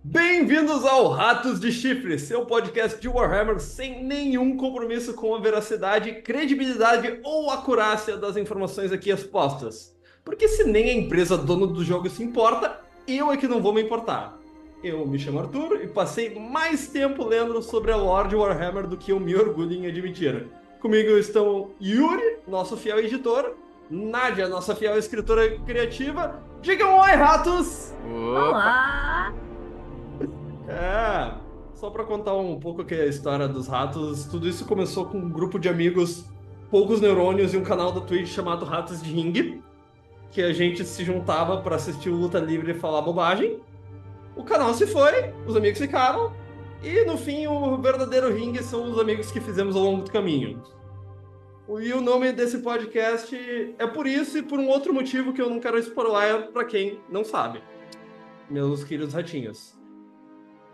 Bem-vindos ao Ratos de Chifre, seu podcast de Warhammer sem nenhum compromisso com a veracidade, credibilidade ou acurácia das informações aqui expostas. Porque se nem a empresa dona do jogo se importa, eu é que não vou me importar. Eu me chamo Arthur e passei mais tempo lendo sobre a lore de Warhammer do que eu me orgulho em admitir. Comigo estão Yuri, nosso fiel editor, Nádia, nossa fiel escritora criativa. Digam oi, ratos! Opa! Olá! É, só para contar um pouco aqui a história dos ratos, tudo isso começou com um grupo de amigos, poucos neurônios e um canal da Twitch chamado Ratos de Ring, que a gente se juntava para assistir o Luta Livre e falar bobagem. O canal se foi, os amigos ficaram, e no fim o verdadeiro ringue são os amigos que fizemos ao longo do caminho. E o nome desse podcast é por isso e por um outro motivo que eu não quero spoiler para quem não sabe. Meus queridos ratinhos.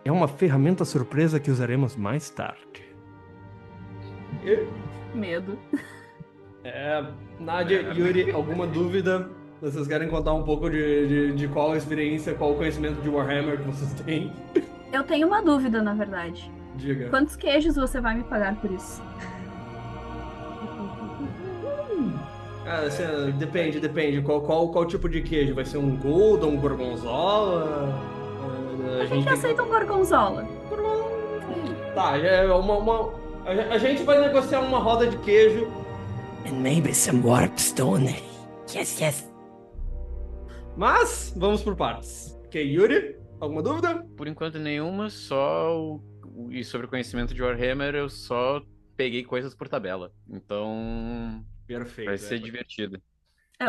É uma ferramenta surpresa que usaremos mais tarde. Medo. Nádia, Yuri, alguma dúvida? Vocês querem contar um pouco de qual a experiência, qual o conhecimento de Warhammer que vocês têm? Eu tenho uma dúvida, na verdade. Diga. Quantos queijos você vai me pagar por isso? Assim, depende. Qual tipo de queijo? Vai ser um Gouda, um Gorgonzola? A gente aceita um gorgonzola. Tá, já é a gente vai negociar uma roda de queijo. And maybe some warpstone. Yes. Mas, vamos por partes. Ok, Yuri, alguma dúvida? Por enquanto nenhuma, e sobre o conhecimento de Warhammer, eu só peguei coisas por tabela. Então, Perfeito. vai ser divertido.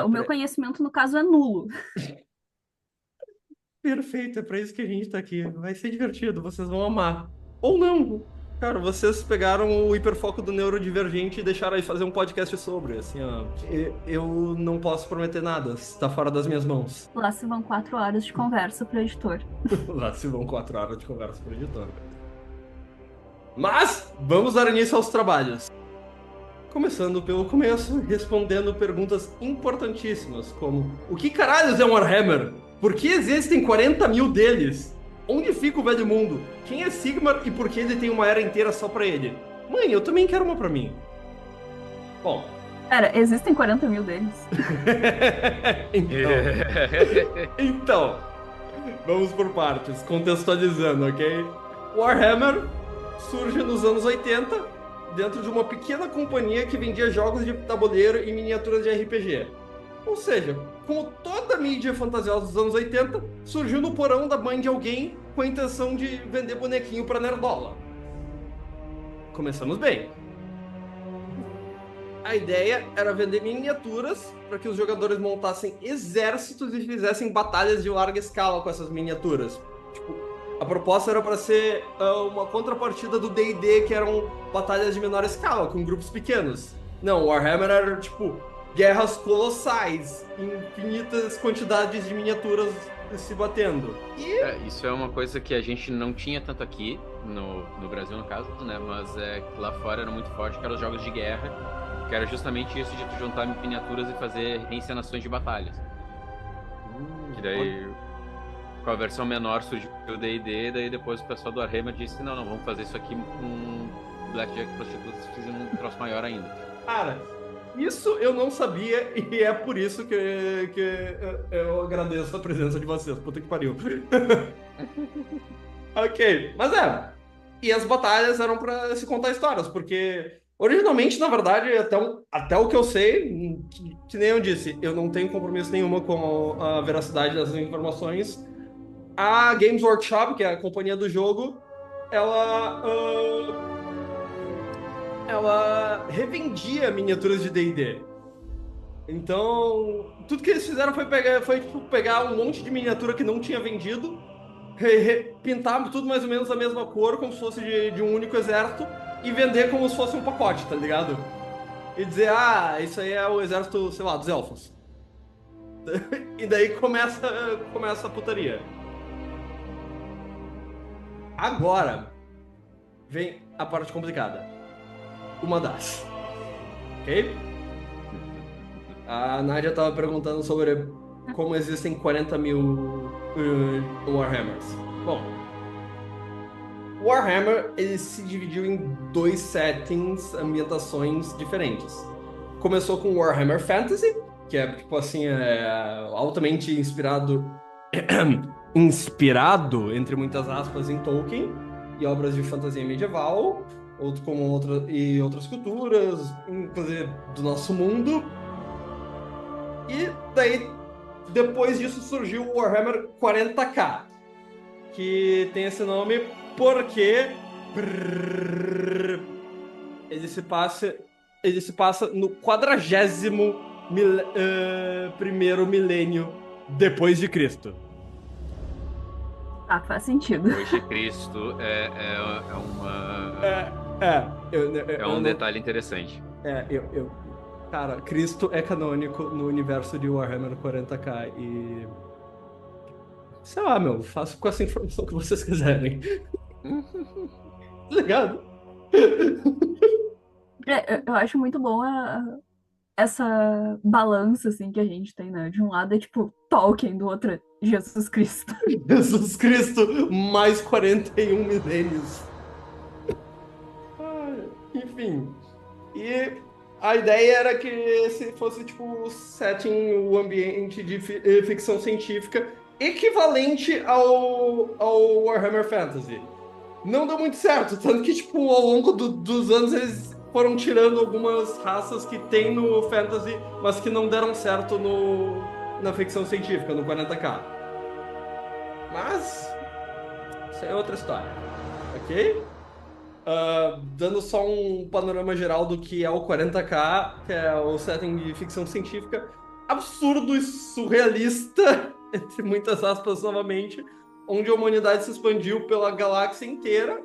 O meu conhecimento, no caso, é nulo. Perfeito, é pra isso que a gente tá aqui. Vai ser divertido, vocês vão amar. Ou não. Cara, vocês pegaram o hiperfoco do neurodivergente e deixaram aí fazer um podcast sobre, assim, ó. Eu não posso prometer nada, está fora das minhas mãos. Lá se vão 4 horas de conversa pro editor. Lá se vão 4 horas de conversa pro editor. Mas, vamos dar início aos trabalhos. Começando pelo começo, respondendo perguntas importantíssimas, como: o que caralhos é um Warhammer? Por que existem 40 mil deles? Onde fica o Velho Mundo? Quem é Sigmar e por que ele tem uma era inteira só pra ele? Mãe, eu também quero uma pra mim. Bom. Pera, existem 40 mil deles? Então, vamos por partes, contextualizando, ok? Warhammer surge nos anos 80, dentro de uma pequena companhia que vendia jogos de tabuleiro e miniaturas de RPG. Ou seja, como toda a mídia fantasiosa dos anos 80, surgiu no porão da mãe de alguém com a intenção de vender bonequinho pra nerdola. Começamos bem. A ideia era vender miniaturas para que os jogadores montassem exércitos e fizessem batalhas de larga escala com essas miniaturas. Tipo, a proposta era para ser uma contrapartida do D&D, que eram batalhas de menor escala, com grupos pequenos. Não, Warhammer era tipo guerras colossais, infinitas quantidades de miniaturas se batendo. Isso é uma coisa que a gente não tinha tanto aqui, no Brasil no caso, né? Mas lá fora era muito forte, que eram os jogos de guerra, que era justamente isso de tu juntar miniaturas e fazer encenações de batalhas. Que daí, com a versão menor surgiu o D&D, daí depois o pessoal do Warhammer disse, não, vamos fazer isso aqui com Blackjack Prostitutas, fazendo um troço maior ainda. Cara, isso eu não sabia e é por isso que eu agradeço a presença de vocês. Puta que pariu. Ok, mas e as batalhas eram pra se contar histórias, porque originalmente, na verdade, até o que eu sei, que nem eu disse, eu não tenho compromisso nenhuma com a veracidade dessas informações. A Games Workshop, que é a companhia do jogo, ela revendia miniaturas de D&D. Então, tudo que eles fizeram foi pegar um monte de miniatura que não tinha vendido, pintar tudo mais ou menos da mesma cor, como se fosse de um único exército, e vender como se fosse um pacote, tá ligado? E dizer, isso aí é o exército, sei lá, dos elfos. E daí começa a putaria. Agora vem a parte complicada. Uma das. Ok? A Nádia estava perguntando sobre como existem 40 mil Warhammers. Bom, Warhammer, ele se dividiu em 2 settings, ambientações diferentes. Começou com Warhammer Fantasy, que é, tipo assim, altamente inspirado, entre muitas aspas, em Tolkien e obras de fantasia medieval, e outras culturas, inclusive do nosso mundo. E daí, depois disso, surgiu o Warhammer 40K, que tem esse nome porque ele se passa no 41º milênio depois de Cristo. Ah, faz sentido. Depois de Cristo é um detalhe interessante. Cara, Cristo é canônico no universo de Warhammer 40K e... Sei lá, faço com essa informação que vocês quiserem. Ligado? Eu acho muito bom essa balança, assim, que a gente tem, né? De um lado é, tipo, Tolkien, do outro é Jesus Cristo. Jesus Cristo, mais 41 milênios. Enfim. E a ideia era que esse fosse, tipo, o ambiente de ficção científica equivalente ao Warhammer Fantasy. Não deu muito certo, tanto que, tipo, ao longo dos anos eles foram tirando algumas raças que tem no Fantasy, mas que não deram certo na ficção científica, no 40K. Mas isso é outra história, ok? Dando só um panorama geral do que é o 40K, que é o setting de ficção científica, absurdo e surrealista, entre muitas aspas novamente, onde a humanidade se expandiu pela galáxia inteira,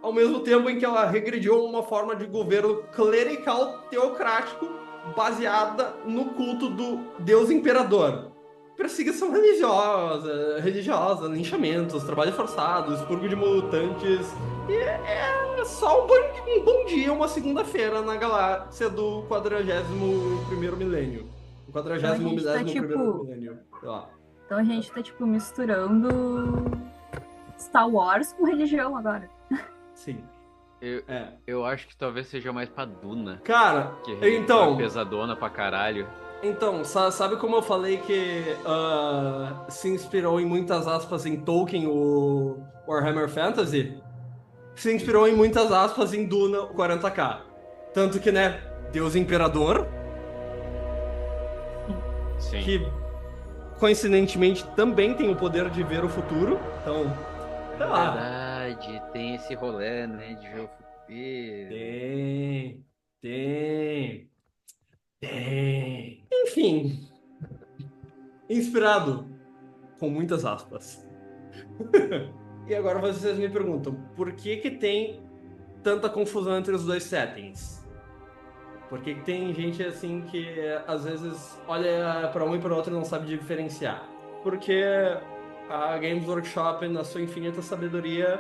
ao mesmo tempo em que ela regrediu a uma forma de governo clerical teocrático baseada no culto do Deus Imperador. Perseguição religiosa, linchamentos, trabalho forçado, expurgo de mutantes. E é só um bom dia, uma segunda-feira na galáxia do 41º milênio. O 40º milênio, sei lá. Então a gente tá, tipo, misturando Star Wars com religião agora. Sim. Eu acho que talvez seja mais pra Duna. Cara, que então... é pesadona pra caralho. Então, sabe como eu falei que se inspirou em muitas aspas em Tolkien, o Warhammer Fantasy? Se inspirou em muitas aspas em Duna, o 40K. Tanto que, né, Deus Imperador... Sim. Que, coincidentemente, também tem o poder de ver o futuro. Então, sei lá. Verdade, tem esse rolê, né, de ver o futuro. Tem. Enfim. Inspirado. Com muitas aspas. E agora vocês me perguntam, por que tem tanta confusão entre os dois settings? Por que tem gente assim que às vezes olha para um e para o outro e não sabe diferenciar? Porque a Games Workshop, na sua infinita sabedoria,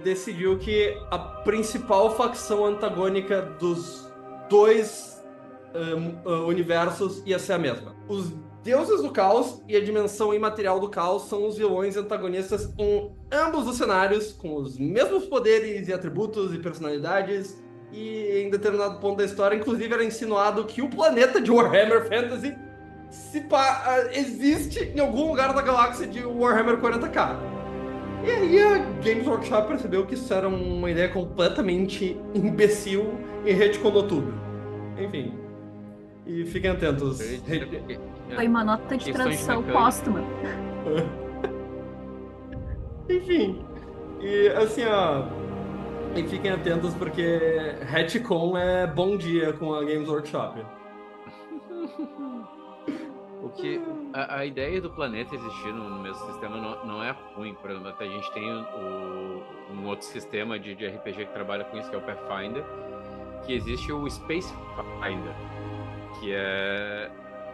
decidiu que a principal facção antagônica dos dois universos ia ser a mesma. Os deuses do caos e a dimensão imaterial do caos são os vilões antagonistas em ambos os cenários, com os mesmos poderes e atributos e personalidades. E em determinado ponto da história, inclusive, era insinuado que o planeta de Warhammer Fantasy existe em algum lugar da galáxia de Warhammer 40K. E aí a Games Workshop percebeu que isso era uma ideia completamente imbecil e retconou tudo. Enfim. E fiquem atentos. Foi uma nota de tradução póstuma. Enfim. E assim, e fiquem atentos porque retcon é bom dia com a Games Workshop. A ideia do planeta existir no mesmo sistema não é ruim. Por exemplo, a gente tem um outro sistema de RPG que trabalha com isso, que é o Pathfinder, que existe o Space Finder, que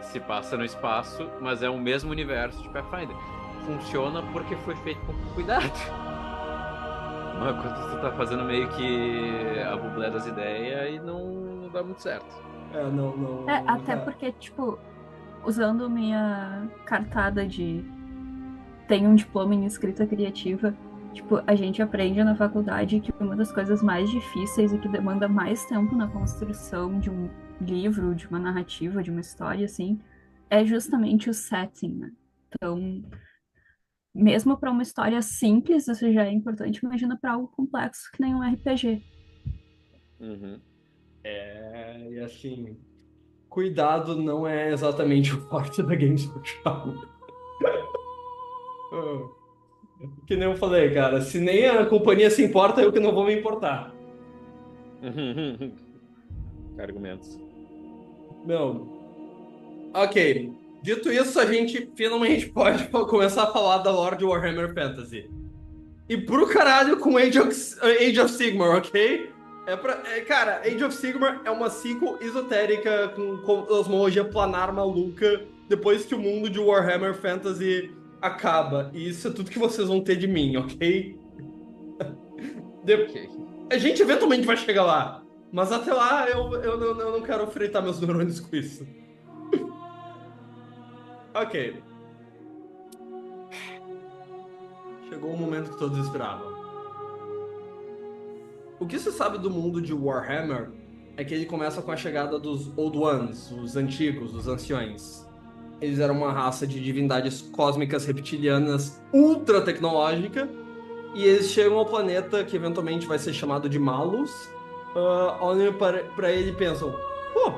se passa no espaço, mas é o mesmo universo de Pathfinder. Funciona porque foi feito com cuidado. Mas quando tu tá fazendo meio que a bublé das ideias e não dá muito certo. Até porque, tipo, usando minha cartada de tenho um diploma em escrita criativa, Tipo, a gente aprende na faculdade que uma das coisas mais difíceis e que demanda mais tempo na construção de um livro, de uma narrativa, de uma história, assim, é justamente o setting, né? Então, mesmo para uma história simples, isso já é importante, imagina para algo complexo que nem um RPG. Uhum. E assim, cuidado não é exatamente o forte da Games Workshop. Ah, que nem eu falei, cara, se nem a companhia se importa, eu que não vou me importar. Argumentos. Meu, ok. Dito isso, a gente finalmente pode começar a falar da lore de Warhammer Fantasy. E pro caralho com Age of Sigmar, ok? Cara, Age of Sigmar é uma sequel esotérica com cosmologia planar maluca depois que o mundo de Warhammer Fantasy acaba. E isso é tudo que vocês vão ter de mim, ok? Ok. A gente eventualmente vai chegar lá. Mas até lá eu não quero fritar meus neurônios com isso. Ok. Chegou o momento que todos esperavam. O que se sabe do mundo de Warhammer é que ele começa com a chegada dos Old Ones, os antigos, os anciões. Eles eram uma raça de divindades cósmicas reptilianas ultra tecnológica e eles chegam ao planeta que eventualmente vai ser chamado de Malus. Olham pra ele e pensam: pô,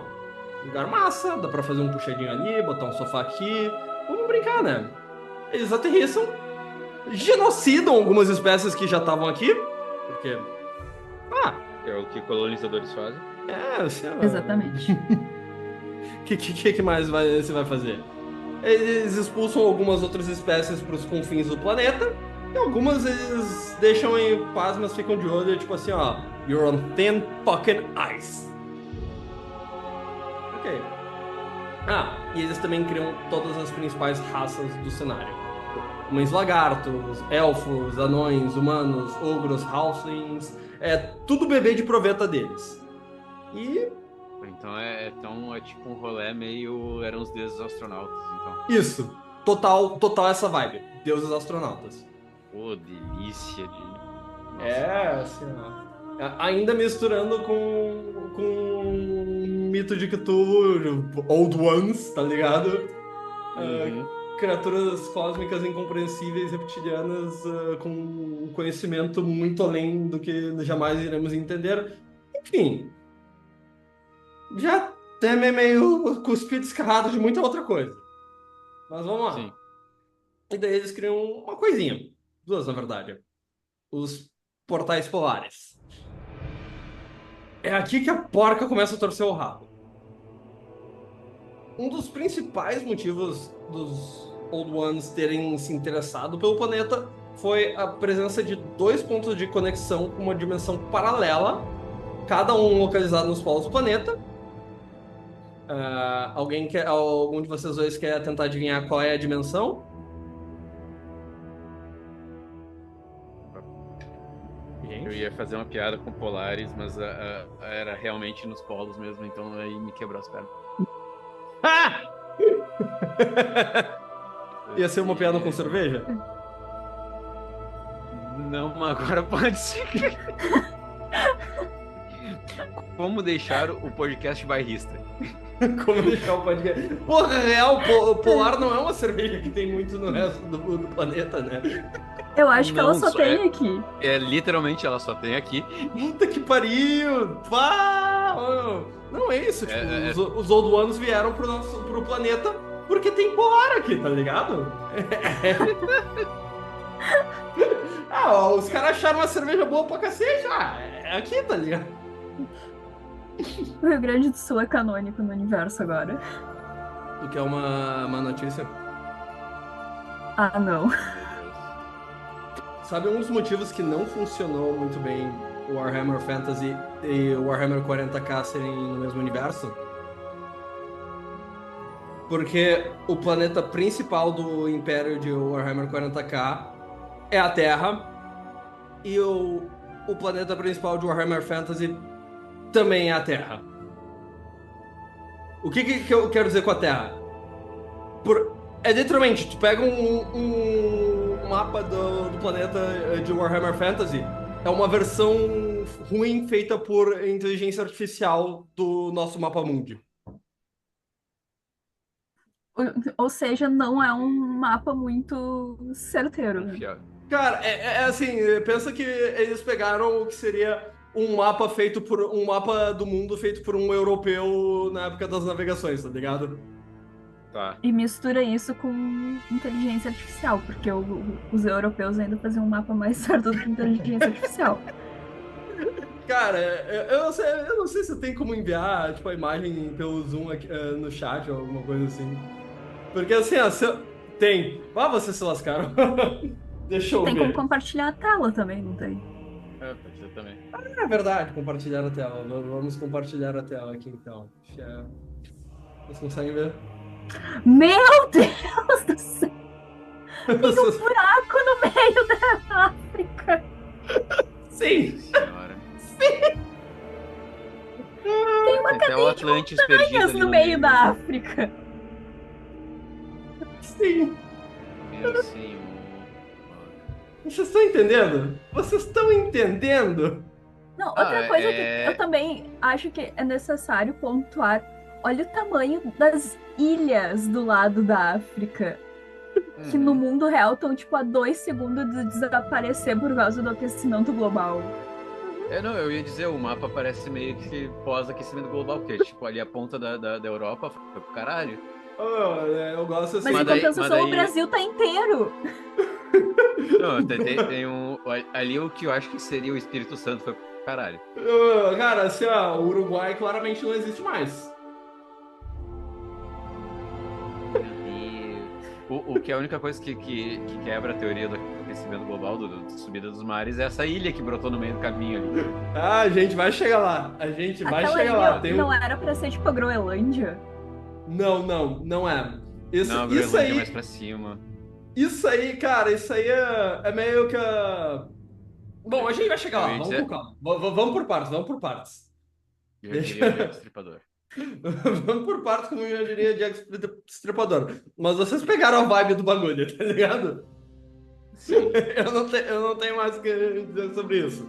lugar massa, dá pra fazer um puxadinho ali, botar um sofá aqui, vamos brincar, né? Eles aterrissam, genocidam algumas espécies que já estavam aqui, porque É o que colonizadores fazem. sei lá. Exatamente. Que mais você vai fazer? Eles expulsam algumas outras espécies para os confins do planeta, e algumas eles deixam em paz, mas ficam de olho, tipo assim, ó, you're on thin fucking ice. Ok. E eles também criam todas as principais raças do cenário. Homens lagartos, elfos, anões, humanos, ogros, halflings, tudo bebê de proveta deles. E Então é tipo um rolê meio. Eram os deuses astronautas, então. isso, total essa vibe. Deuses astronautas. Pô, delícia de. Nossa. Assim, ó. Ainda misturando com mito de Cthulhu, Old Ones, tá ligado? Criaturas cósmicas incompreensíveis, reptilianas, com um conhecimento muito além do que jamais iremos entender. Enfim, já tem meio cuspido escarrado de muita outra coisa. Mas vamos lá. Sim. E daí eles criam uma coisinha. Duas, na verdade. Os portais polares. É aqui que a porca começa a torcer o rabo. Um dos principais motivos dos Old Ones terem se interessado pelo planeta foi a presença de dois pontos de conexão com uma dimensão paralela, cada um localizado nos polos do planeta. Algum de vocês dois quer tentar adivinhar qual é a dimensão? Eu ia fazer uma piada com Polaris, mas era realmente nos polos mesmo, então aí me quebrou as pernas. Ia ser uma piada com cerveja? Não, mas agora pode ser. Como deixar o podcast bairrista? Como deixar o podcast? Porra, real, Polar não é uma cerveja que tem muito no resto do planeta, né? Eu acho que ela Não, só tem aqui. Literalmente, ela só tem aqui. Puta que pariu! Pá! Não é isso, tipo, os Old Ones vieram pro planeta porque tem Polar aqui, tá ligado? Os caras acharam uma cerveja boa pra cacete, é aqui, tá ligado? O Rio Grande do Sul é canônico no universo agora. Tu quer uma notícia? Não. Sabe um dos motivos que não funcionou muito bem o Warhammer Fantasy e o Warhammer 40k serem no mesmo universo? Porque o planeta principal do Império de Warhammer 40k é a Terra e o planeta principal de Warhammer Fantasy também é a Terra. O que eu quero dizer com a Terra? É literalmente, tu pega um mapa do planeta de Warhammer Fantasy, é uma versão ruim feita por inteligência artificial do nosso mapa mundi. Ou seja, não é um mapa muito certeiro, né? Confiável. Cara, é assim, pensa que eles pegaram o que seria um mapa feito por um mapa do mundo feito por um europeu na época das navegações, tá ligado? Tá. E mistura isso com inteligência artificial, porque os europeus ainda faziam um mapa mais certo do que inteligência artificial. Cara, eu não sei se tem como enviar, tipo, a imagem pelo Zoom aqui, no chat ou alguma coisa assim. Porque assim, ó, tem. Ah, vocês se lascaram. Deixa eu Tem como ver. compartilhar a tela também, não tem? Pode ser também. É verdade, compartilhar a tela. Vamos compartilhar a tela aqui então. Vocês conseguem ver? Meu Deus do céu! Tem um Vocês- buraco no meio da África! Sim! Senhora. Tem uma Tem até o Atlantis perdido cadeia ali no meio da África! Sim! Meu senhor. Vocês estão entendendo? Vocês estão entendendo? Não, outra Ah, coisa que eu também acho que é necessário pontuar: olha o tamanho das ilhas do lado da África, que no mundo real estão tipo a 2 segundos de desaparecer por causa do aquecimento global. Não, eu ia dizer, o mapa parece meio que pós-aquecimento global, porque, tipo, ali a ponta da Europa foi pro caralho. Eu gosto assim. Mas em compensação, o Brasil tá inteiro. Não, tem um... Ali o que eu acho que seria o Espírito Santo foi pro caralho. Cara, assim, ó, o Uruguai claramente não existe mais. Meu Deus. O que é a única coisa que quebra a teoria do aquecimento global, da subida dos mares, é essa ilha que brotou no meio do caminho ali. Ah, a gente vai chegar lá. A gente vai Aquela chegar ilha lá. Tem não era pra ser tipo a Groenlândia? Não é. Isso, Não, a isso Groenlândia é aí, mais pra cima. isso aí, cara, isso aí é meio que a... Bom, a gente vai chegar Eu lá, ia vamos dizer- com calma. Vamos por partes, vamos por partes. Eu Deixa- diria Jack Stripador. Vamos por partes, como eu diria Jack Stripador. Mas vocês pegaram a vibe do bagulho, tá ligado? Sim. Eu não tenho mais o que dizer sobre isso.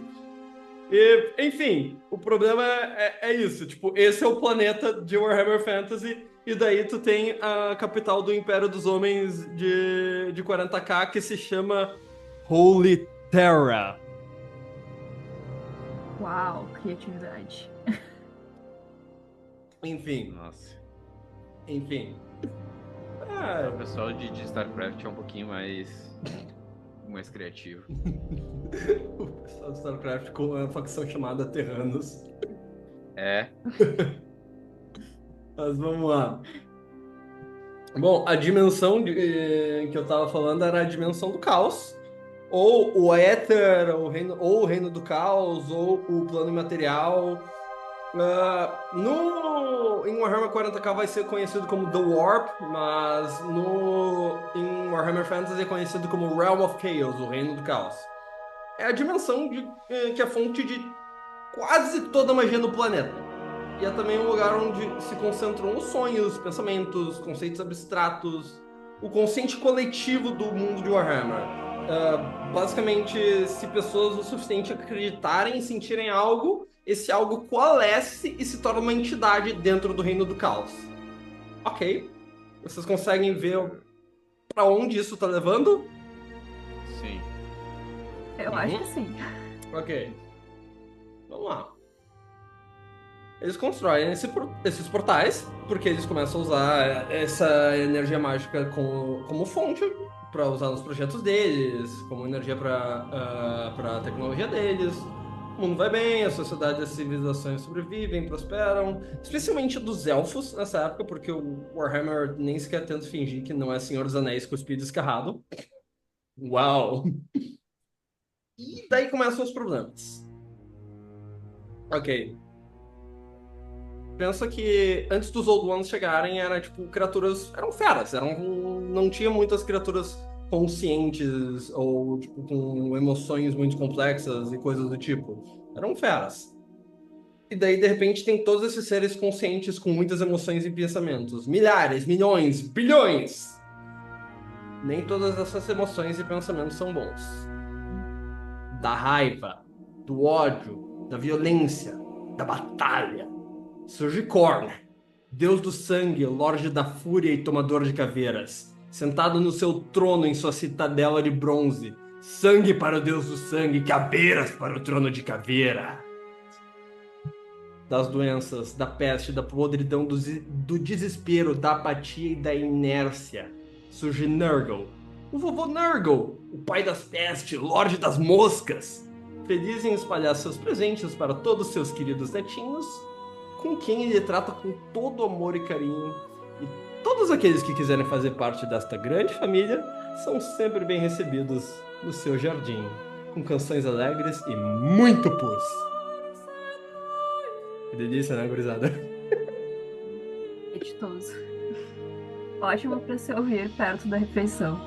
E, enfim, o problema é isso. Tipo, esse é o planeta de Warhammer Fantasy, e daí tu tem a capital do Império dos Homens de 40k, que se chama Holy Terra. Uau, criatividade. Enfim. Enfim. O pessoal de StarCraft é um pouquinho mais criativo. O pessoal do StarCraft com uma facção chamada Terranos. É. Mas vamos lá. Bom, a dimensão que eu tava falando era a dimensão do caos. Ou o éter, ou o reino do caos, ou o plano imaterial. Em Warhammer 40k vai ser conhecido como The Warp, mas em Warhammer Fantasy é conhecido como Realm of Chaos, o reino do caos. É a dimensão que é fonte de quase toda a magia no planeta. E é também um lugar onde se concentram os sonhos, pensamentos, conceitos abstratos, o consciente coletivo do mundo de Warhammer. Basicamente, se pessoas o suficiente acreditarem e sentirem algo, esse algo coalesce e se torna uma entidade dentro do reino do caos. Ok. Vocês conseguem ver para onde isso está levando? Sim. Eu acho que sim. Ok. Vamos lá. Eles constroem esses portais, porque eles começam a usar essa energia mágica como fonte para usar nos projetos deles, como energia para a tecnologia deles. O mundo vai bem, a sociedade e as civilizações sobrevivem, prosperam, especialmente dos elfos nessa época, porque o Warhammer nem sequer tenta fingir que não é Senhor dos Anéis cuspido e escarrado. Uau! E daí começam os problemas. Ok. Pensa que antes dos Old Ones chegarem, era tipo, criaturas eram feras, não tinha muitas criaturas conscientes ou tipo, com emoções muito complexas e coisas do tipo. Eram feras. E daí, de repente, tem todos esses seres conscientes com muitas emoções e pensamentos. Milhares, milhões, bilhões! nem todas essas emoções e pensamentos são bons. Da raiva, do ódio, da violência, da batalha, surge Korn, deus do sangue, lorde da fúria e tomador de caveiras, sentado no seu trono em sua citadela de bronze. Sangue para o deus do sangue, caveiras para o trono de caveira. Das doenças, da peste, da podridão, do desespero, da apatia e da inércia, surge Nurgle, o vovô Nurgle, o pai das pestes, lorde das moscas, feliz em espalhar seus presentes para todos seus queridos netinhos, com quem ele trata com todo amor e carinho. E todos aqueles que quiserem fazer parte desta grande família são sempre bem recebidos no seu jardim, com canções alegres e muito pus. Que delícia, né, gurizada? Apetitoso. Ótimo para se ouvir perto da refeição.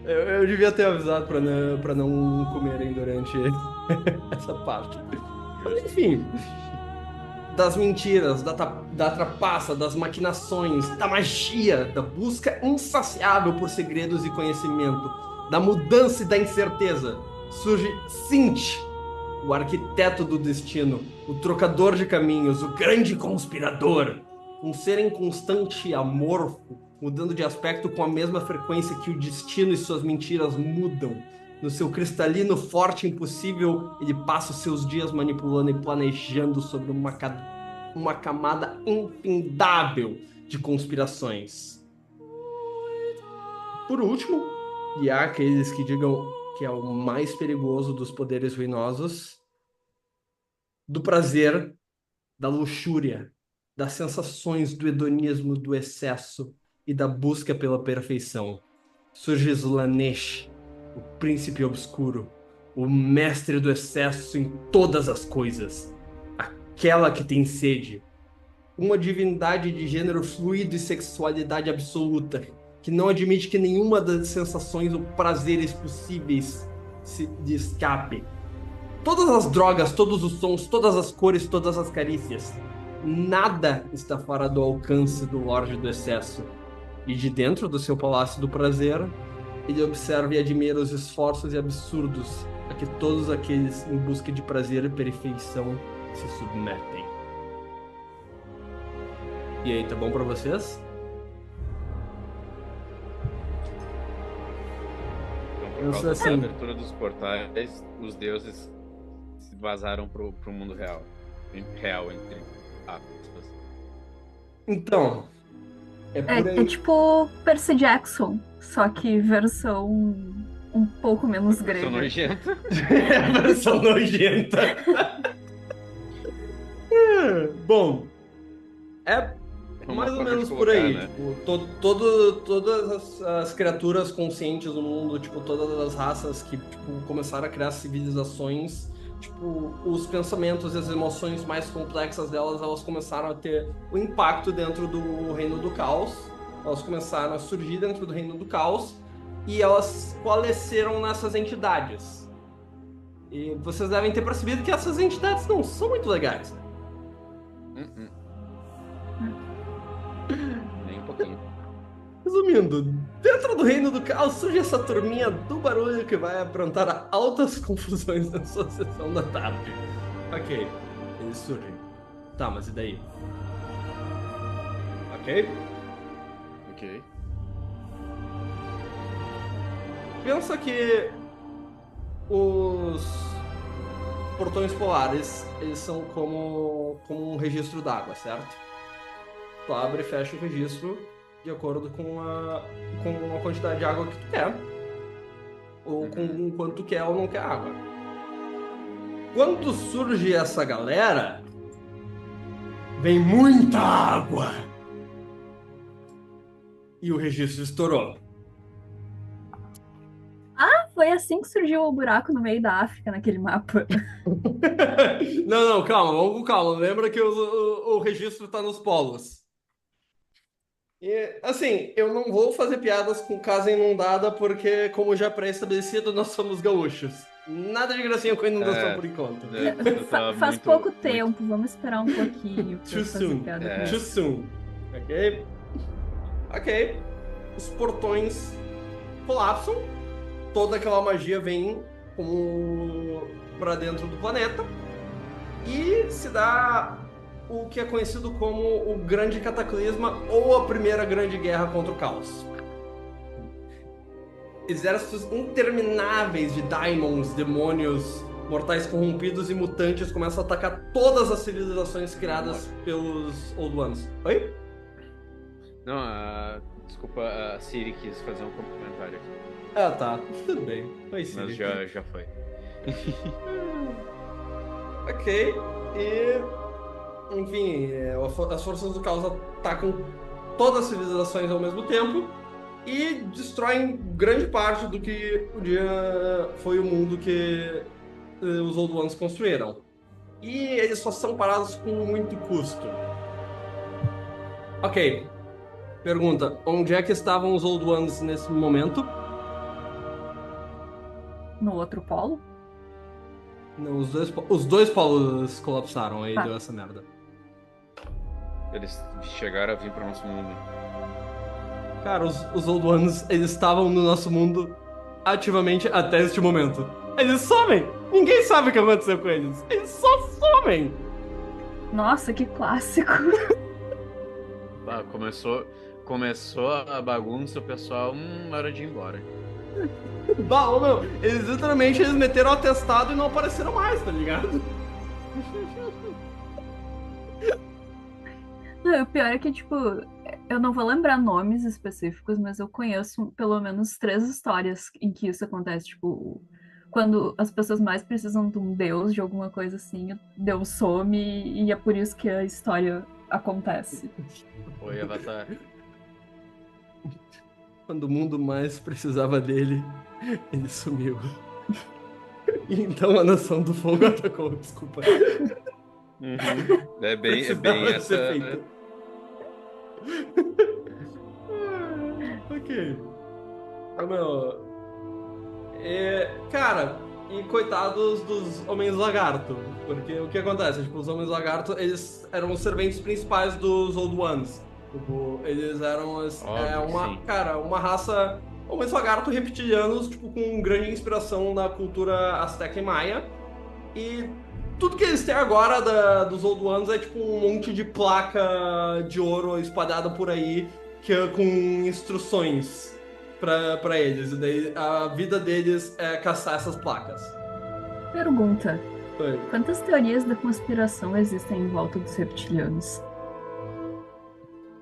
Eu devia ter avisado pra não comerem durante essa parte. Mas, enfim, das mentiras, da trapaça, das maquinações, da magia, da busca insaciável por segredos e conhecimento, da mudança e da incerteza, surge Sinch, o arquiteto do destino, o trocador de caminhos, o grande conspirador, um ser inconstante e amorfo, mudando de aspecto com a mesma frequência que o destino e suas mentiras mudam. No seu cristalino forte e impossível, ele passa os seus dias manipulando e planejando sobre uma camada infindável de conspirações. Por último, e há aqueles que digam que é o mais perigoso dos poderes ruinosos, do prazer, da luxúria, das sensações, do hedonismo, do excesso e da busca pela perfeição. Surge Slaanesh, o príncipe obscuro, o mestre do excesso em todas as coisas, aquela que tem sede, uma divindade de gênero fluido e sexualidade absoluta, que não admite que nenhuma das sensações ou prazeres possíveis de escape. Todas as drogas, todos os sons, todas as cores, todas as carícias, nada está fora do alcance do Lorde do Excesso. E de dentro do seu palácio do prazer, ele observa e admira os esforços e absurdos a que todos aqueles em busca de prazer e perfeição se submetem. E aí, tá bom pra vocês? Então, por causa da abertura dos portais, os deuses se vazaram pro mundo real. Real, entre aspas. Então, é tipo Percy Jackson, só que versão um pouco menos grega. Versão nojenta. Versão nojenta. Bom, é mais ou menos por aí. Né? Tipo, todas as criaturas conscientes do mundo, tipo, todas as raças que tipo, começaram a criar civilizações, tipo, os pensamentos e as emoções mais complexas delas, elas começaram a ter o impacto dentro do Reino do Caos. Elas começaram a surgir dentro do Reino do Caos e elas coalesceram nessas entidades. E vocês devem ter percebido que essas entidades não são muito legais, né? Nem um pouquinho. Resumindo, dentro do Reino do Caos surge essa turminha do barulho que vai aprontar altas confusões na sua sessão da tarde. Ok, eles surgem. Tá, mas e daí? Ok? Ok. Pensa que os portões polares, eles são como um registro d'água, certo? Tu abre e fecha o registro de acordo com a quantidade de água que tu quer. Ou com o quanto tu quer ou não quer água. Quando surge essa galera, vem muita água. E o registro estourou. Foi assim que surgiu o buraco no meio da África, naquele mapa. Não, calma, vamos com calma. Lembra que o registro tá nos polos. E, assim, eu não vou fazer piadas com casa inundada, porque, como já pré-estabelecido, nós somos gaúchos. Nada de gracinha com inundação por enquanto. Faz pouco tempo, vamos esperar um pouquinho. Too soon. Too soon. Ok? Ok. os portões colapsam, toda aquela magia vem como para dentro do planeta e se dá o que é conhecido como o Grande Cataclisma ou a Primeira Grande Guerra contra o Caos. Exércitos intermináveis de daimons, demônios, mortais corrompidos e mutantes começam a atacar todas as civilizações criadas pelos Old Ones. Oi? Não, desculpa, a Siri quis fazer um comentário aqui. Ah, tá. Tudo bem. Oi, Siri. Mas já foi. Ok. E... enfim, as forças do caos atacam todas as civilizações ao mesmo tempo e destroem grande parte do que um dia foi o mundo que os Old Ones construíram. E eles só são parados com muito custo. Ok. Pergunta, onde é que estavam os Old Ones nesse momento? No outro polo? Não, os dois polos colapsaram, aí Tá. deu essa merda. Eles chegaram a vir para o nosso mundo. Cara, os Old Ones, eles estavam no nosso mundo ativamente até este momento. Eles somem! Ninguém sabe o que aconteceu com eles. Eles só somem! Nossa, que clássico! Começou a bagunça, o pessoal, hora de ir embora. Bah, ô, meu, eles meteram o atestado e não apareceram mais, tá ligado? Não, o pior é que, tipo, eu não vou lembrar nomes específicos, mas eu conheço pelo menos 3 histórias em que isso acontece. Tipo, quando as pessoas mais precisam de um deus, de alguma coisa assim, o deus some e é por isso que a história acontece. Oi, Avatar. Quando o mundo mais precisava dele, ele sumiu. E então a Nação do Fogo atacou, desculpa. É bem Precisava essa. ser feito. Ok. Meu. Cara, e coitados dos Homens Lagarto. Porque o que acontece? Tipo, os Homens Lagarto, eles eram os serventes principais dos Old Ones. Tipo, eles eram uma raça Homens Lagarto reptilianos, tipo, com grande inspiração na cultura azteca e maia. E tudo que eles têm agora dos Old Ones é tipo um monte de placa de ouro espalhada por aí com instruções pra eles. E daí a vida deles é caçar essas placas. Pergunta: Oi. quantas teorias da conspiração existem em volta dos reptilianos?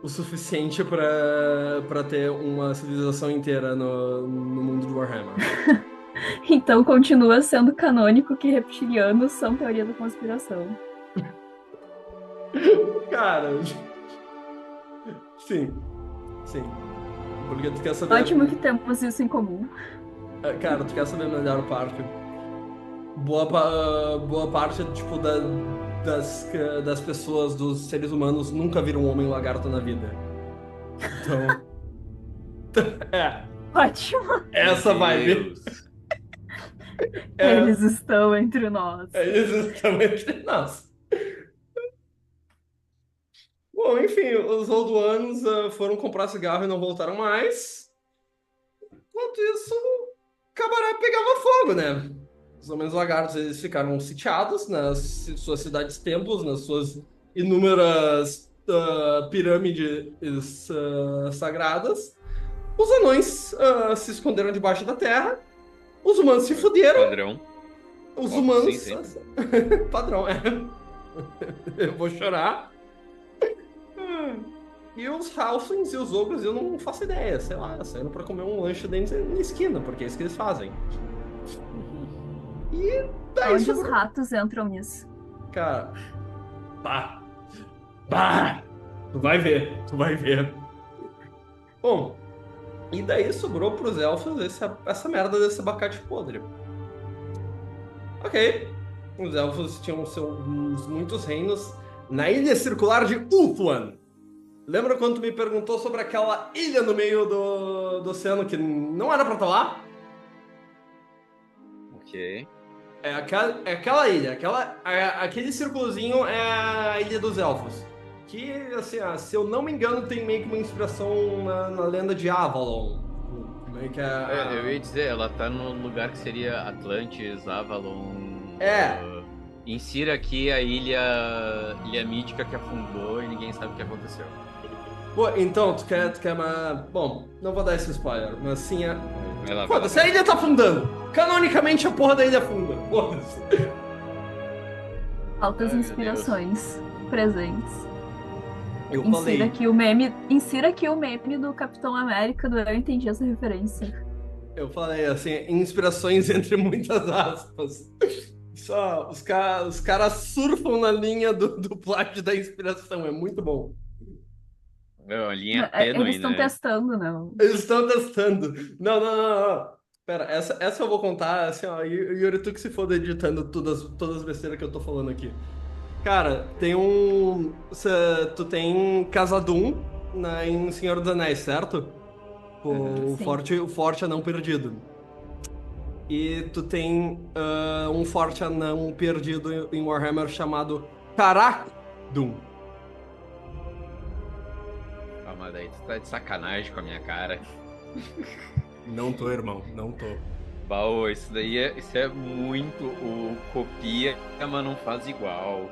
O suficiente pra ter uma civilização inteira no mundo de Warhammer. Então continua sendo canônico que reptilianos são teoria da conspiração. Cara, sim. Porque tu quer saber... Ótimo que temos isso em comum. Cara, tu quer saber melhor a parte? Boa parte, tipo, das pessoas, dos seres humanos, nunca viram um homem lagarto na vida. Então... Ótimo! Essa vibe. Eles estão entre nós. Eles estão entre nós. Bom, enfim, os Old Ones foram comprar cigarro e não voltaram mais. Enquanto isso, Cabaré pegava fogo, né? Os Homens Lagartos, eles ficaram sitiados nas suas cidades-templos, nas suas inúmeras pirâmides sagradas. Os anões se esconderam debaixo da terra. Os humanos se fuderam. Padrão. Os humanos... Sim. Padrão, Eu vou chorar. E os Halflings e os Ogros, eu não faço ideia. Sei lá, saíram pra comer um lanche dentro na esquina, porque é isso que eles fazem. E daí Onde os ratos entram nisso? Cara... Bah! Tu vai ver. Bom, e daí sobrou pros elfos essa merda desse abacate podre. Ok. Os elfos tinham seus muitos reinos na ilha circular de Ulthuan. Lembra quando tu me perguntou sobre aquela ilha no meio do oceano que não era pra estar lá? Ok. É aquela ilha. Aquele círculozinho é a ilha dos elfos. que, assim, se eu não me engano, tem meio que uma inspiração na lenda de Avalon. Meio que Eu ia dizer, ela tá no lugar que seria Atlantis, Avalon. Insira aqui a ilha mítica que afundou e ninguém sabe o que aconteceu. Pô, então, tu quer uma... Bom, não vou dar esse spoiler, mas sim Vai lá, Foda-se, a ilha tá afundando. Canonicamente, a porra da ilha afunda. Foda-se. Altas inspirações presentes. Eu Insira falei. aqui o meme do Capitão América do Eu Entendi Essa Referência. Eu falei, assim, inspirações entre muitas aspas. Só, os caras surfam na linha do plágio da inspiração, é muito bom. Não, a linha tênue, Eles estão né? testando, né? Eles estão testando. Não. Pera, essa eu vou contar, assim, ó, Yuri, tu que se foda editando todas as besteiras que eu tô falando aqui. Cara, tem tu tem Khazad-dûm em Senhor dos Anéis, certo? O forte anão perdido. E tu tem um forte anão perdido em Warhammer chamado Carak-dûm. Ah, mas daí tu tá de sacanagem com a minha cara. Não tô, irmão, não tô. Baú, isso é muito o copia, mas não faz igual.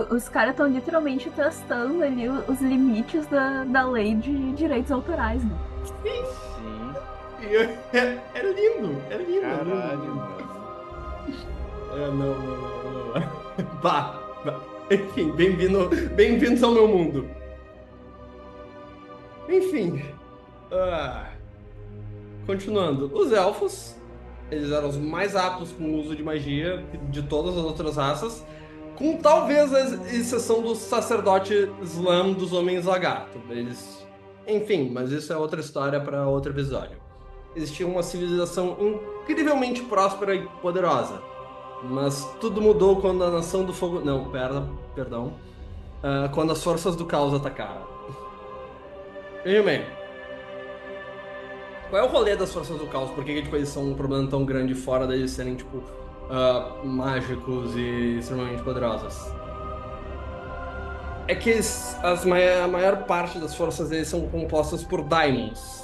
Os caras estão literalmente testando ali os limites da lei de direitos autorais, né? Sim. É lindo, é lindo. Caralho, mano. Não. Bah. Enfim, bem-vindos ao meu mundo. Enfim. Continuando. Os elfos, eles eram os mais aptos com o uso de magia de todas as outras raças, com talvez a exceção do sacerdote Slam dos Homens Lagarto. Enfim, mas isso é outra história para outro episódio. Existia uma civilização incrivelmente próspera e poderosa. Mas tudo mudou quando a Nação do Fogo... Não, perdão. Quando as Forças do Caos atacaram. Veja bem. Qual é o rolê das Forças do Caos? Por que eles são um problema tão grande fora deles serem, tipo, mágicos e extremamente poderosos? É que a maior parte das forças deles são compostas por Daimons.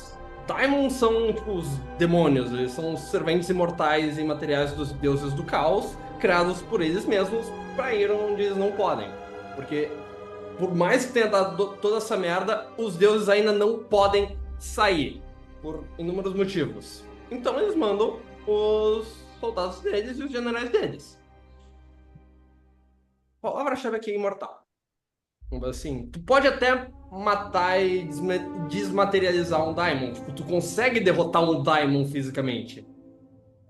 Daimons são, tipo, os demônios. Eles são os serventes imortais e materiais dos deuses do caos, criados por eles mesmos pra ir onde eles não podem. Porque, por mais que tenha dado toda essa merda, os deuses ainda não podem sair. Por inúmeros motivos. Então eles mandam os soldados deles e os generais deles. A palavra-chave aqui é imortal. Assim, tu pode até matar e desmaterializar um Daimon. Tipo, tu consegue derrotar um Daimon fisicamente.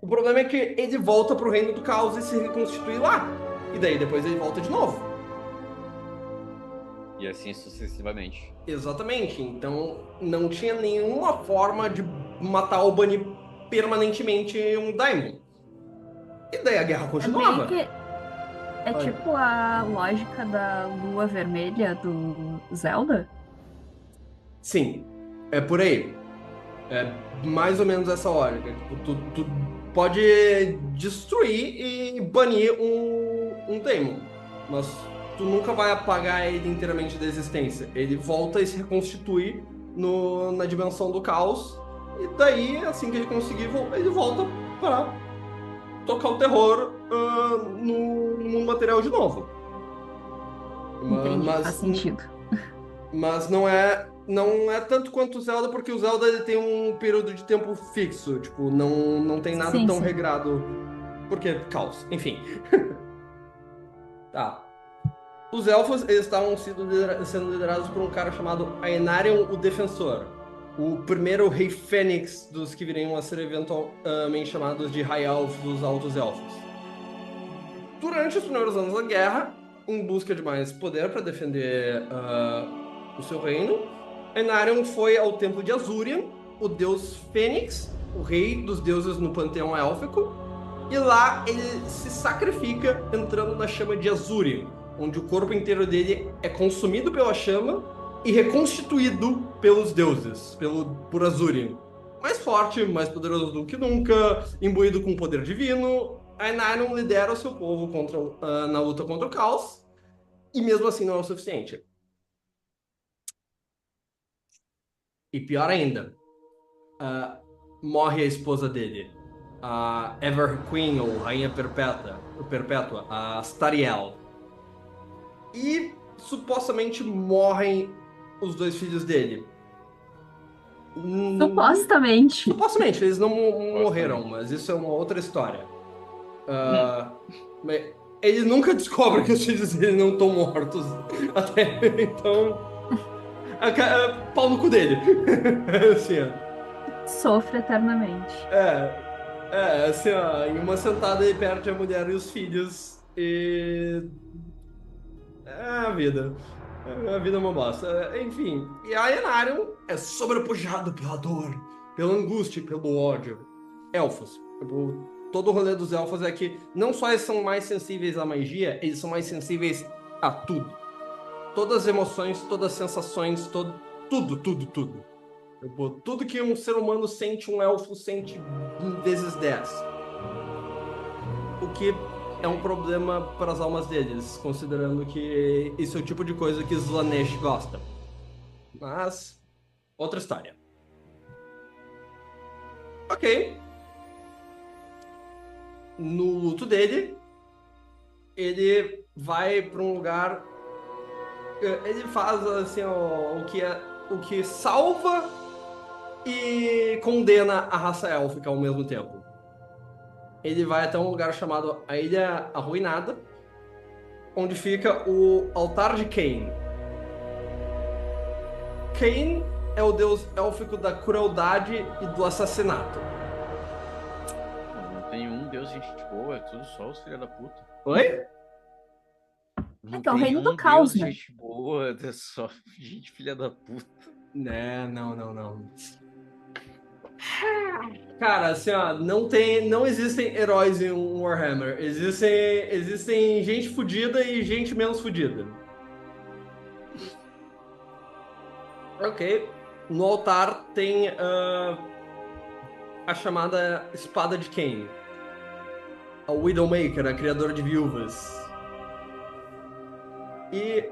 O problema é que ele volta pro reino do caos e se reconstitui lá. E daí depois ele volta de novo. E assim sucessivamente. Exatamente. Então não tinha nenhuma forma de matar ou banir permanentemente um Daimon. E daí a guerra continuava. É tipo a lógica da lua vermelha do Zelda? Sim, é por aí. É mais ou menos essa lógica. Tipo, tu pode destruir e banir um Daemon, mas tu nunca vai apagar ele inteiramente da existência. Ele volta e se reconstitui na dimensão do caos, e daí, assim que ele conseguir, ele volta para tocar o terror no mundo material de novo. Entendi, faz sentido. Mas não é tanto quanto o Zelda, porque o Zelda ele tem um período de tempo fixo. Tipo, não tem nada tão regrado. Porque caos. Enfim. Tá. Os elfos, eles estavam sendo liderados por um cara chamado Aenarion o Defensor. O primeiro rei fênix dos que viriam a ser eventualmente chamados de High Elf dos Altos Elfos. Durante os primeiros anos da guerra, em busca de mais poder para defender o seu reino, Aenarion foi ao templo de Azurian, o deus Fênix, o rei dos deuses no panteão élfico, e lá ele se sacrifica entrando na chama de Azurian, onde o corpo inteiro dele é consumido pela chama e reconstituído pelos deuses, por Azurian. Mais forte, mais poderoso do que nunca, imbuído com poder divino, Aenarion lidera o seu povo na luta contra o caos, E mesmo assim não é o suficiente. E pior ainda, morre a esposa dele, a Ever Queen, ou Rainha Perpétua, a Stariel. E supostamente morrem os 2 filhos dele. Supostamente. Supostamente, eles não morreram, mas isso é uma outra história. Mas ele nunca descobre que os filhos dele não estão mortos. Até então. Pau no cu dele. Assim, ó. Sofre eternamente. Assim, ó, em uma sentada ele perde a mulher e os filhos. E. É a vida. A vida é uma bosta. Enfim, e a Enarion é sobrepujado pela dor, pela angústia, pelo ódio. Elfos. Todo o rolê dos elfos é que não só eles são mais sensíveis à magia, eles são mais sensíveis a tudo. Todas as emoções, todas as sensações, tudo. Tudo que um ser humano sente, um elfo sente vezes 10. O que é um problema para as almas deles, considerando que isso é o tipo de coisa que Slanesh gosta. Mas, outra história. Ok. No luto dele, ele vai para um lugar. Ele faz assim o que salva e condena a raça élfica ao mesmo tempo. Ele vai até um lugar chamado a Ilha Arruinada, onde fica o altar de Cain. Cain é o deus élfico da crueldade e do assassinato. Não tem um deus gente boa, é tudo só os filha da puta. Oi? Não que é o tem reino do um caos, deus né? gente boa, é só gente filha da puta. Né, não. Cara, assim, ó, não existem heróis em Warhammer. Existem gente fodida e gente menos fodida. Ok. No altar tem a chamada Espada de Cain. A Widowmaker, a criadora de viúvas. E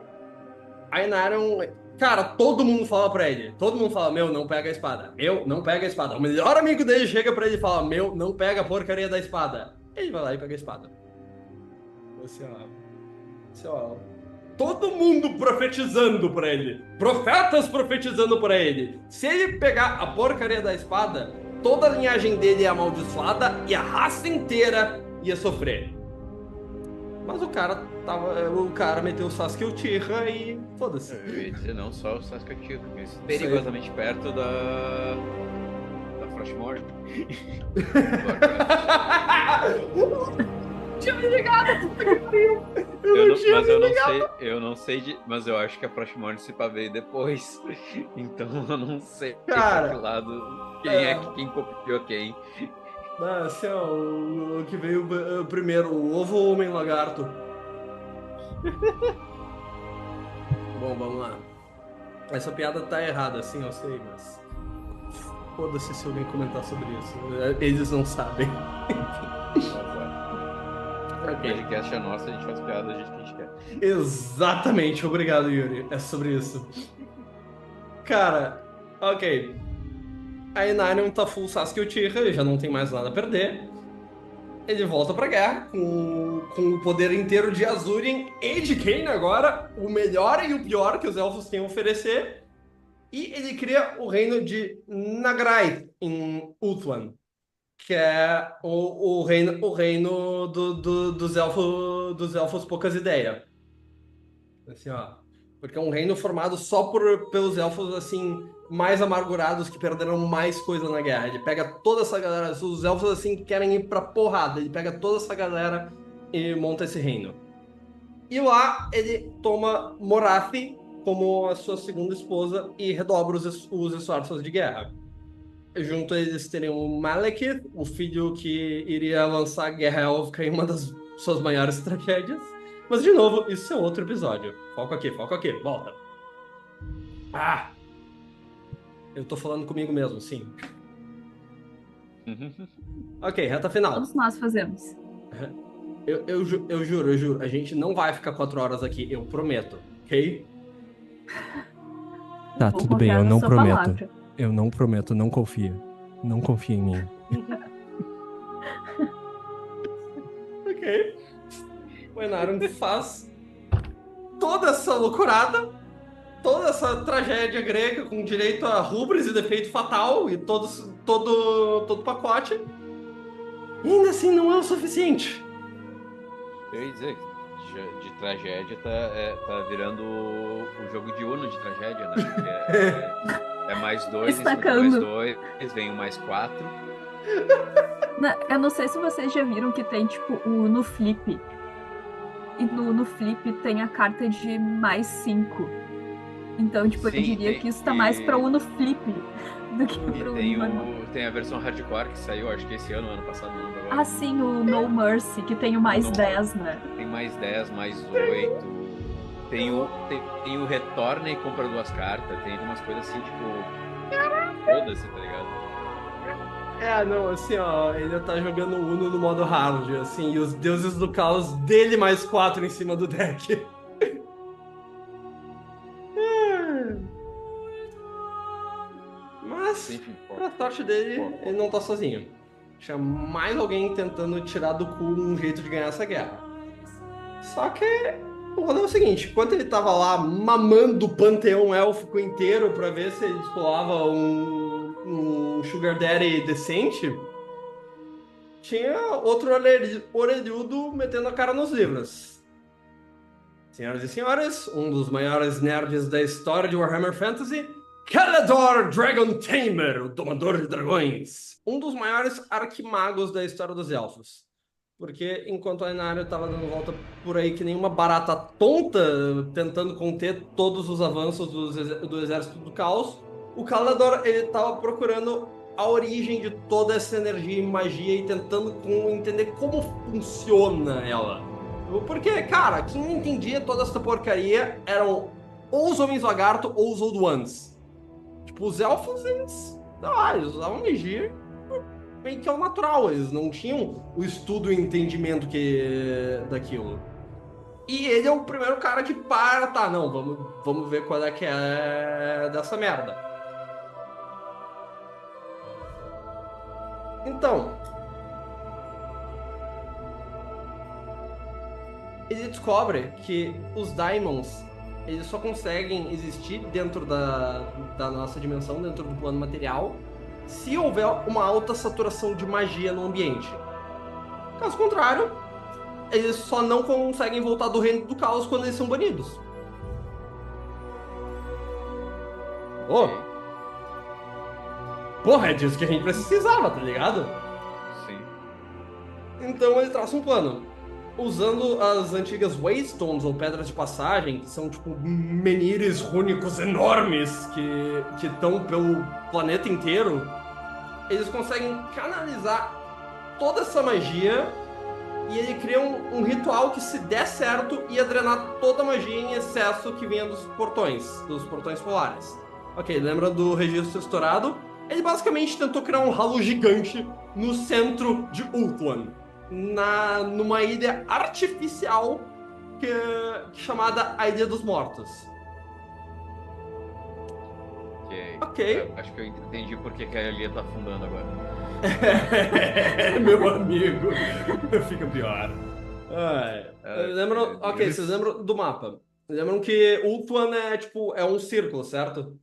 a Inarion... Cara, todo mundo fala pra ele. Todo mundo fala, meu, não pega a espada. Meu, não pega a espada. O melhor amigo dele chega pra ele e fala, meu, não pega a porcaria da espada. Ele vai lá e pega a espada. Assim, ó, todo mundo profetizando pra ele. Profetas profetizando pra ele. Se ele pegar a porcaria da espada, toda a linhagem dele é amaldiçoada e a raça inteira ia sofrer. Mas o cara meteu o Sasuke Uchiha e foda-se. Eu ia dizer não só o Sasuke Uchiha, mas perigosamente perto da Frostmourne. Tinha me ligado, puta que pariu. Mas eu acho que a Frostmourne se veio depois. Então eu não sei Cara, pra que lado quem copiou quem. Assim, ó, o que veio primeiro, o ovo ou o homem lagarto? Bom, vamos lá. Essa piada tá errada, sim, eu sei, mas... Foda-se se alguém comentar sobre isso. Eles não sabem. O podcast é nosso, a gente faz piada do jeito que a gente quer. Exatamente, obrigado, Yuri. É sobre isso. Cara, ok. A Inarion tá full Sasuke Uchiha, ele já não tem mais nada a perder. Ele volta pra guerra com o poder inteiro de Azurian e de Kain agora, o melhor e o pior que os elfos têm a oferecer. E ele cria o reino de Nagrai em Ulthuan, que é o reino dos elfos poucas ideias. Assim, ó. Porque é um reino formado só pelos elfos, assim, mais amargurados que perderam mais coisa na guerra. Ele pega toda essa galera, os elfos, assim, que querem ir pra porrada. Ele pega toda essa galera e monta esse reino. E lá ele toma Morathi como a sua segunda esposa e redobra os esforços de guerra. Junto a eles teriam o Malekith, o filho que iria lançar a Guerra Élfica em uma das suas maiores tragédias. Mas, de novo, isso é outro episódio. Foco aqui, volta. Ah! Eu tô falando comigo mesmo, sim. Ok, reta final. Todos nós fazemos. Eu juro, a gente não vai ficar 4 horas aqui, eu prometo, ok? Tá, Vou tudo bem, confiar eu na não sua prometo. palavra. Eu não prometo, não confia. Não confia em mim. Ok. O Enarum faz toda essa loucurada, toda essa tragédia grega com direito a rubris e defeito fatal e todo pacote. E ainda assim não é o suficiente. Eu ia dizer, de tragédia tá virando o jogo de Uno de tragédia, né? Porque é mais 2, em cima de mais Destacando. 2, vem o mais 4. Eu não sei se vocês já viram que tem, tipo, o no flip. E no flip tem a carta de mais 5. Então, tipo, eu Sim, diria que isso tá mais pra Uno flip do que E pro tem, Uno normal. tem a versão hardcore que saiu, acho que esse ano passado, não lembro agora. Ah, sim, o No Mercy, que tem o mais No 10, né? Tem mais 10, mais 8. Tem o retorna e compra 2 cartas. Tem umas coisas assim, tipo. Foda-se, tá ligado? Não, assim, ó, ele tá jogando Uno no modo hard, assim, e os deuses do caos dele mais 4 em cima do deck. Mas, Enfim, pra sorte dele, ele não tá sozinho. Tinha mais alguém tentando tirar do cu um jeito de ganhar essa guerra. Só que o rolê é o seguinte, enquanto ele tava lá mamando o panteão élfico inteiro pra ver se ele descolava um Sugar Daddy decente, tinha outro orelhudo metendo a cara nos livros. Senhoras e senhores, um dos maiores nerds da história de Warhammer Fantasy, Kalador Dragon Tamer, o Domador de Dragões. Um dos maiores arquimagos da história dos elfos. Porque enquanto o Enário estava dando volta por aí que nem uma barata tonta, tentando conter todos os avanços do Exército do Caos, o Kalador ele estava procurando a origem de toda essa energia e magia e tentando entender como funciona ela. Porque, cara, quem entendia toda essa porcaria eram ou os Homens Lagarto ou os Old Ones. Tipo, os elfos, eles usavam magia meio que é o natural, eles não tinham o estudo e entendimento daquilo. E ele é o primeiro cara que tá, não, vamos ver qual é que é dessa merda. Então, ele descobre que os Daimons, eles só conseguem existir dentro da nossa dimensão, dentro do plano material, se houver uma alta saturação de magia no ambiente. Caso contrário, eles só não conseguem voltar do reino do caos quando eles são banidos. Porra, é disso que a gente precisava, tá ligado? Sim. Então ele traça um plano. Usando as antigas Waystones, ou Pedras de Passagem, que são tipo menires rúnicos enormes que estão pelo planeta inteiro, eles conseguem canalizar toda essa magia e ele cria um ritual que, se der certo, ia drenar toda a magia em excesso que vinha dos portões polares. Ok, lembra do registro estourado? Ele basicamente tentou criar um ralo gigante no centro de Ulthuan, numa ilha artificial chamada a Ilha dos Mortos. Ok. Acho que eu entendi por que a ilha tá afundando agora. Meu amigo, fica pior. Vocês lembram do mapa? Lembram que Ulthuan é um círculo, certo?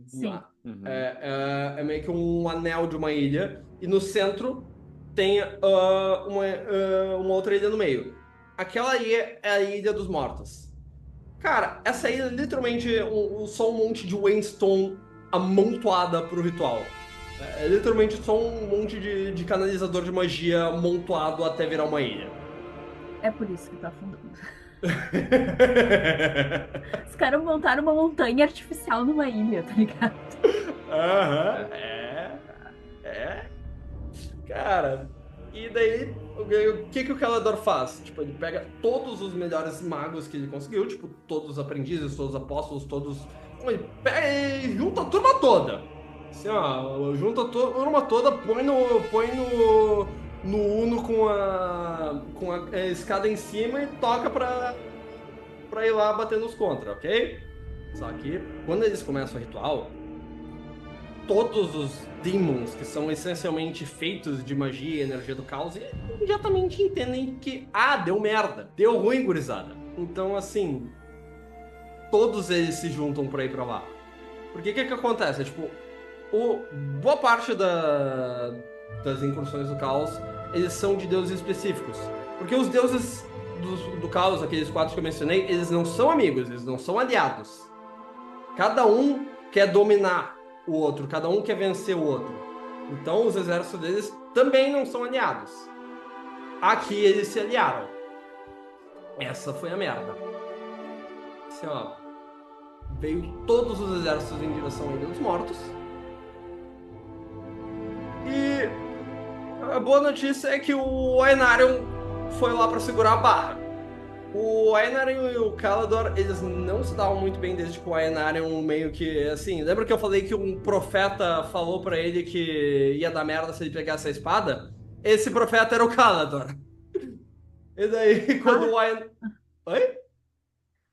Sim. Uhum. É meio que um anel de uma ilha, e no centro tem uma outra ilha no meio. Aquela ilha é a Ilha dos Mortos. Cara, essa ilha é literalmente só um monte de Waystone amontoada pro ritual. É literalmente só um monte de canalizador de magia amontoado até virar uma ilha. É por isso que tá afundando. Os caras montaram uma montanha artificial numa ilha, tá ligado? Aham, Cara, e daí, o que o Kalador faz? Tipo, ele pega todos os melhores magos que ele conseguiu, tipo, todos os aprendizes, todos os apóstolos, todos... Ele pega e junta a turma toda. Assim, ó, junta a turma toda, põe no Uno com com a escada em cima e toca pra ir lá bater nos contra, ok? Só que quando eles começam o ritual, todos os demons, que são essencialmente feitos de magia e energia do caos, imediatamente entendem que, deu merda, deu ruim, gurizada. Então, assim, todos eles se juntam pra ir pra lá. Porque o que acontece? Tipo, boa parte das incursões do caos, eles são de deuses específicos. Porque os deuses do caos, aqueles 4 que eu mencionei, eles não são amigos, eles não são aliados. Cada um quer dominar o outro, cada um quer vencer o outro. Então os exércitos deles também não são aliados. Aqui eles se aliaram. Essa foi a merda. Assim, ó, veio todos os exércitos em direção à Ilha dos Mortos. E a boa notícia é que o Ainarion foi lá pra segurar a barra. O Ainarion e o Calador, eles não se davam muito bem desde que o Ainarion meio que, assim... Lembra que eu falei que um profeta falou pra ele que ia dar merda se ele pegasse a espada? Esse profeta era o Calador. E daí, quando o Ainarion... Oi?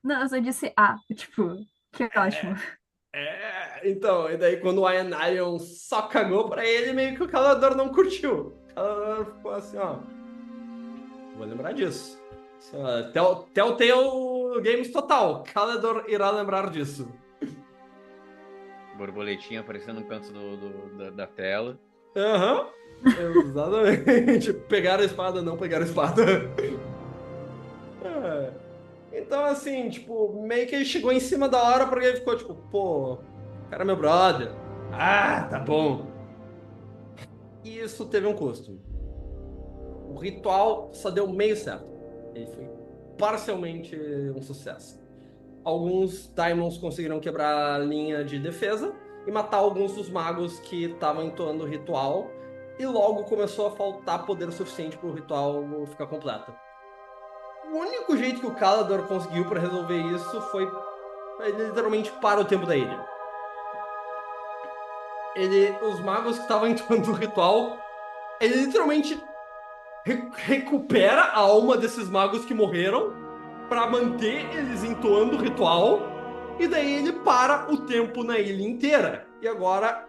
Não, eu só disse, tipo, que ótimo. Então, e daí quando o Ainarion só cagou pra ele, meio que o Calador não curtiu. O Calador ficou assim, ó... Vou lembrar disso. Telltale Games total. Calador irá lembrar disso. Borboletinha aparecendo no canto da tela. Aham. Exatamente. Pegar a espada, não pegar a espada. Então, assim, tipo, meio que ele chegou em cima da hora porque ele ficou tipo, pô, cara é meu brother. Tá bom. E isso teve um custo. O ritual só deu meio certo. Ele foi parcialmente um sucesso. Alguns Daimons conseguiram quebrar a linha de defesa e matar alguns dos magos que estavam entoando o ritual, e logo começou a faltar poder suficiente para o ritual ficar completo. O único jeito que o Calador conseguiu para resolver isso foi ele literalmente para o tempo da ilha. Os magos que estavam entoando o ritual, ele literalmente recupera a alma desses magos que morreram para manter eles entoando o ritual, e daí ele para o tempo na ilha inteira. E agora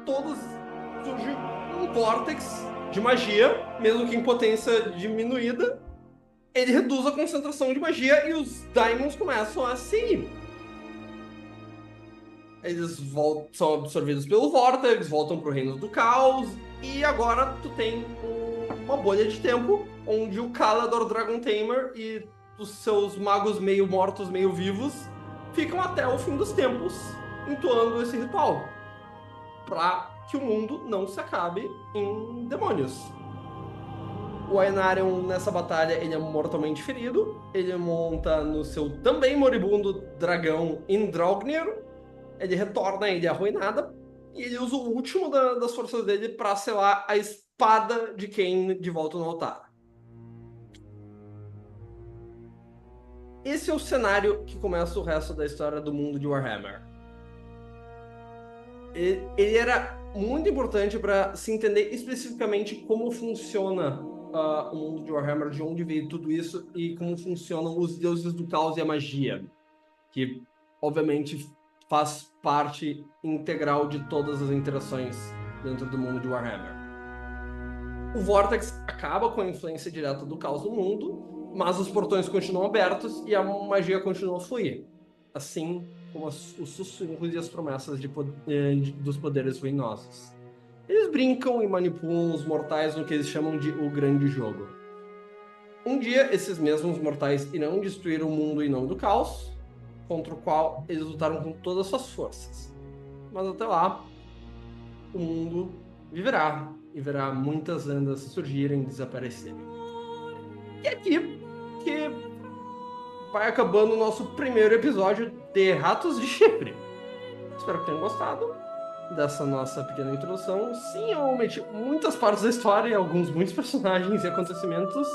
surge um vórtex de magia, mesmo que em potência diminuída. Ele reduz a concentração de magia e os Daimons começam a seguir. Eles são absorvidos pelo vórtex, voltam pro reino do caos, e agora tu tem uma bolha de tempo onde o Calador Dragon Tamer e os seus magos meio mortos, meio vivos ficam até o fim dos tempos entoando esse ritual para que o mundo não se acabe em demônios. O Ainarion, nessa batalha, ele é mortalmente ferido. Ele monta no seu também moribundo dragão Indrognir. Ele retorna à Ilha Arruinada e ele usa o último das forças dele para selar a espada de Kain de volta no altar. Esse é o cenário que começa o resto da história do mundo de Warhammer. Ele era muito importante para se entender especificamente como funciona o mundo de Warhammer, de onde veio tudo isso e como funcionam os deuses do caos e a magia, que obviamente faz parte integral de todas as interações dentro do mundo de Warhammer. O Vortex acaba com a influência direta do caos no mundo, mas os portões continuam abertos e a magia continua a fluir, assim como os sussurros e as promessas dos poderes ruinosos. Eles brincam e manipulam os mortais no que eles chamam de o grande jogo. Um dia, esses mesmos mortais irão destruir o mundo em nome do caos, contra o qual eles lutaram com todas as suas forças. Mas até lá, o mundo viverá e verá muitas lendas surgirem e desaparecerem. E aqui que vai acabando o nosso primeiro episódio de Ratos de Chipre. Espero que tenham gostado dessa nossa pequena introdução. Sim, eu omiti muitas partes da história, muitos personagens e acontecimentos,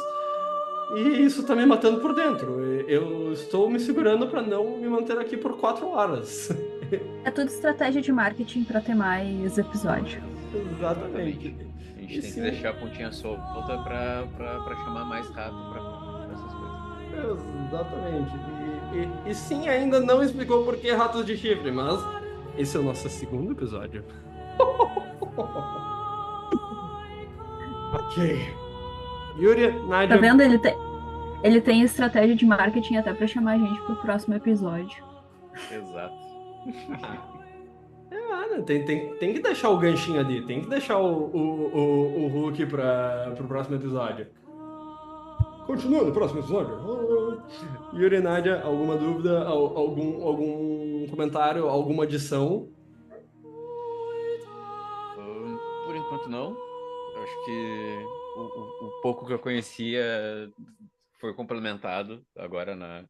e isso tá me matando por dentro. Eu estou me segurando para não me manter aqui por 4 horas. É tudo estratégia de marketing para ter mais episódio. Exatamente. A gente E tem sim. que deixar a pontinha solta pra chamar mais rato pra essas coisas. Exatamente. E sim, ainda não explicou por que ratos de chifre, mas esse é o nosso segundo episódio. Ok. Yuri, Tá Nádia. vendo? Ele tem estratégia de marketing até pra chamar a gente pro próximo episódio. Exato. Né, tem que deixar o ganchinho ali, tem que deixar o Hulk pro próximo episódio. Continuando, próximo episódio. Yuri, Nádia, alguma dúvida, algum comentário, alguma adição? Por enquanto não. Eu acho que o pouco que eu conhecia foi complementado agora na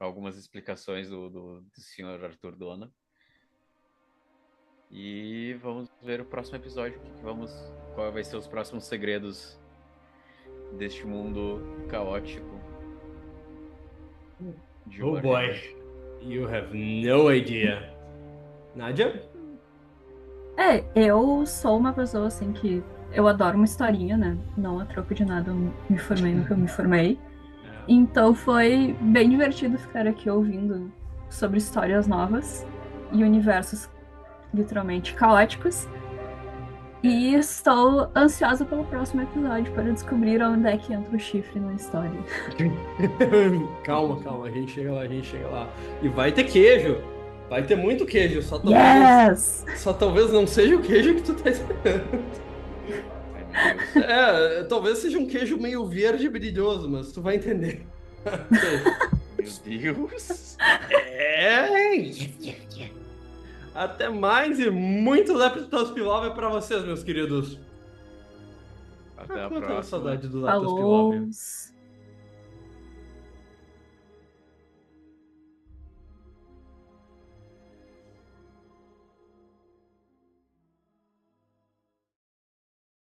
algumas explicações do senhor Arthur Dona. E vamos ver o próximo episódio. Qual vai ser os próximos segredos deste mundo caótico de Oh Warhammer. boy, you have no idea. Nádia? Eu sou uma pessoa assim que eu adoro uma historinha, né? Não a troco de nada, eu me formei no que eu me formei. Então foi bem divertido ficar aqui ouvindo sobre histórias novas e universos literalmente caóticos. E estou ansiosa pelo próximo episódio para descobrir onde é que entra o chifre na história. Calma, a gente chega lá. E vai ter queijo. Vai ter muito queijo, Yes! só talvez não seja o queijo que tu tá esperando. Ai, meu Deus. Talvez seja um queijo meio verde e brilhoso, mas tu vai entender. Meu Deus. Até mais e muito Leptospilove pra vocês, meus queridos. Até a Eu tenho próxima. saudade do Falou! Leptospilove.